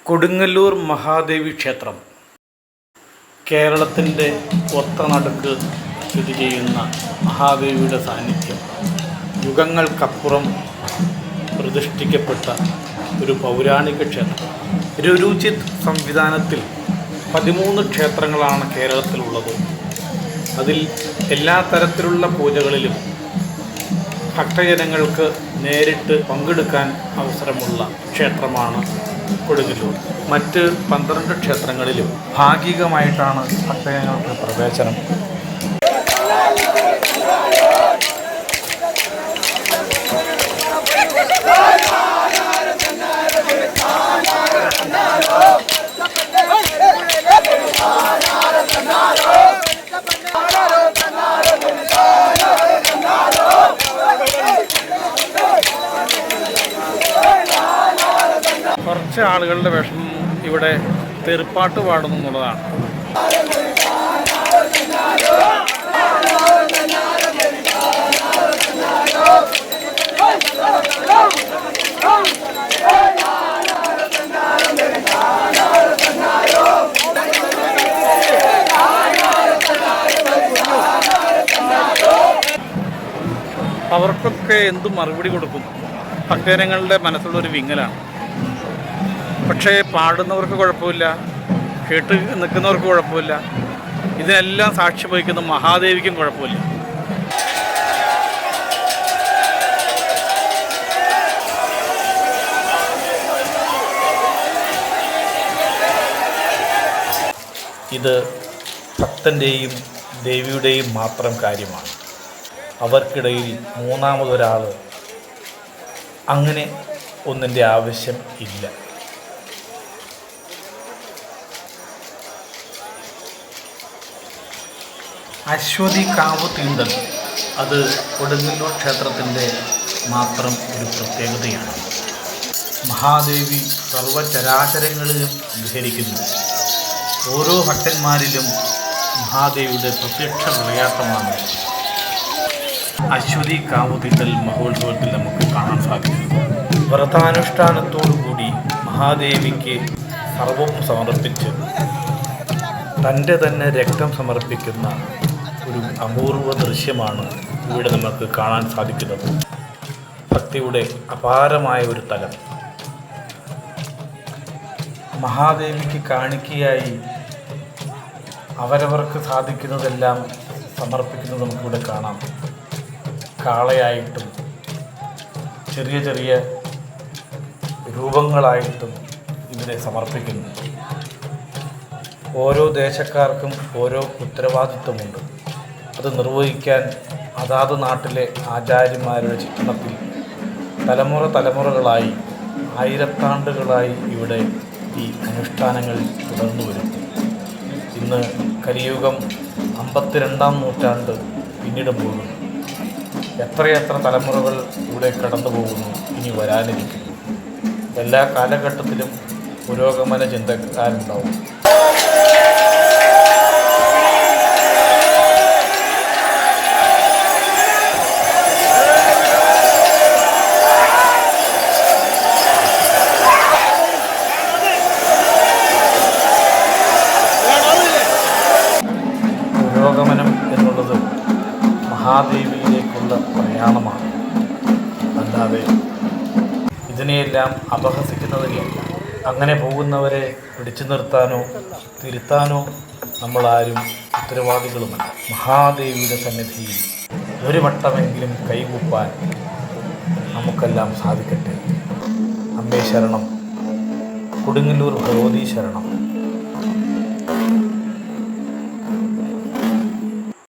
കൊടുങ്ങല്ലൂർ മഹാദേവി ക്ഷേത്രം കേരളത്തിൻ്റെ ഒത്തനടുക്ക് സ്ഥിതി ചെയ്യുന്ന മഹാദേവിയുടെ സാന്നിധ്യം യുഗങ്ങൾക്കപ്പുറം പ്രതിഷ്ഠിക്കപ്പെട്ട ഒരു പൗരാണിക ക്ഷേത്രം. രുചിത് സംവിധാനത്തിൽ 13 ക്ഷേത്രങ്ങളാണ് കേരളത്തിലുള്ളത്. അതിൽ എല്ലാ തരത്തിലുള്ള പൂജകളിലും ഭക്തജനങ്ങൾക്ക് നേരിട്ട് പങ്കെടുക്കാൻ അവസരമുള്ള ക്ഷേത്രമാണ് കൊടുങ്ങല്ലൂർ. മറ്റ് 12 ക്ഷേത്രങ്ങളിലും ഭാഗികമായിട്ടാണ് ഭക്തജനങ്ങൾക്ക് പ്രവേശനം. കുറച്ച് ആളുകളുടെ വിഷമം ഇവിടെ തെറിപ്പാട്ട് പാടുന്നു എന്നുള്ളതാണ്. അവർക്കൊക്കെ എന്ത് മറുപടി കൊടുക്കും? ഭക്തജനങ്ങളുടെ മനസ്സുള്ളൊരു വിങ്ങലാണ്. പക്ഷേ പാടുന്നവർക്ക് കുഴപ്പമില്ല, കേട്ട് നിൽക്കുന്നവർക്ക് കുഴപ്പമില്ല, ഇതിനെല്ലാം സാക്ഷ്യം വഹിക്കുന്ന മഹാദേവിക്കും കുഴപ്പമില്ല. ഇത് ഭക്തൻ്റെയും ദേവിയുടെയും മാത്രം കാര്യമാണ്. അവർക്കിടയിൽ മൂന്നാമതൊരാൾ അങ്ങനെ ഒന്നിൻ്റെ ആവശ്യം ഇല്ല. അശ്വതി കാവ് തീണ്ടൽ അത് കൊടുങ്ങല്ലൂർ ക്ഷേത്രത്തിൻ്റെ മാത്രം ഒരു പ്രത്യേകതയാണ്. മഹാദേവി സർവചരാചരങ്ങളിലും വിഹരിക്കുന്നു. ഓരോ ഭക്തന്മാരിലും മഹാദേവിയുടെ പ്രത്യക്ഷ വിളയാട്ടമാണ് അശ്വതി കാവ് തീണ്ടൽ മഹോത്സവത്തിൽ നമുക്ക് കാണാൻ സാധിക്കുന്നു. വ്രതാനുഷ്ഠാനത്തോടുകൂടി മഹാദേവിക്ക് സർവം സമർപ്പിച്ച് തൻ്റെ തന്നെ രക്തം സമർപ്പിക്കുന്ന ഒരു അപൂർവ ദൃശ്യമാണ് ഇവിടെ നമുക്ക് കാണാൻ സാധിക്കുന്നത്. ഭക്തിയുടെ അപാരമായ ഒരു തലം. മഹാദേവിക്ക് കാണിക്കയായി അവരവർക്ക് സാധിക്കുന്നതെല്ലാം സമർപ്പിക്കുന്നത് നമുക്കിവിടെ കാണാം. കാളയായിട്ടും ചെറിയ ചെറിയ രൂപങ്ങളായിട്ടും ഇവിടെ സമർപ്പിക്കുന്നു. ഓരോ ദേശക്കാർക്കും ഓരോ ഉത്തരവാദിത്വമുണ്ട്. അത് നിർവഹിക്കാൻ അതാത് നാട്ടിലെ ആചാര്യന്മാരുടെ ചിത്രണത്തിൽ തലമുറകളായി ആയിരത്താണ്ടുകളായി ഇവിടെ ഈ അനുഷ്ഠാനങ്ങൾ തുടർന്നു വരുന്നു. ഇന്ന് കലിയുഗം 52-ാം നൂറ്റാണ്ട് പിന്നിടുമ്പോഴും എത്രയെത്ര തലമുറകൾ ഇവിടെ കടന്നു പോകുന്നു, ഇനി വരാനിരിക്കുന്നു. എല്ലാ കാലഘട്ടത്തിലും പുരോഗമന ചിന്തക്കാരുണ്ടാവും. പുരോഗമനം എന്നുള്ളത് മഹാദേവിയിലേക്കുള്ള പ്രയാണമാണ്. അല്ലാതെ ഇതിനെയെല്ലാം അപഹസിക്കുന്നതിലല്ല. അങ്ങനെ പോകുന്നവരെ പിടിച്ചു നിർത്താനോ തിരുത്താനോ നമ്മളാരും ഉത്തരവാദികളുമല്ല. മഹാദേവിയുടെ സന്നിധിയിൽ ഒരു വട്ടമെങ്കിലും കൈകൂപ്പാൻ നമുക്കെല്ലാം സാധിക്കട്ടെ. അമ്മേ ശരണം, കൊടുങ്ങല്ലൂർ ഭഗവതി ശരണം.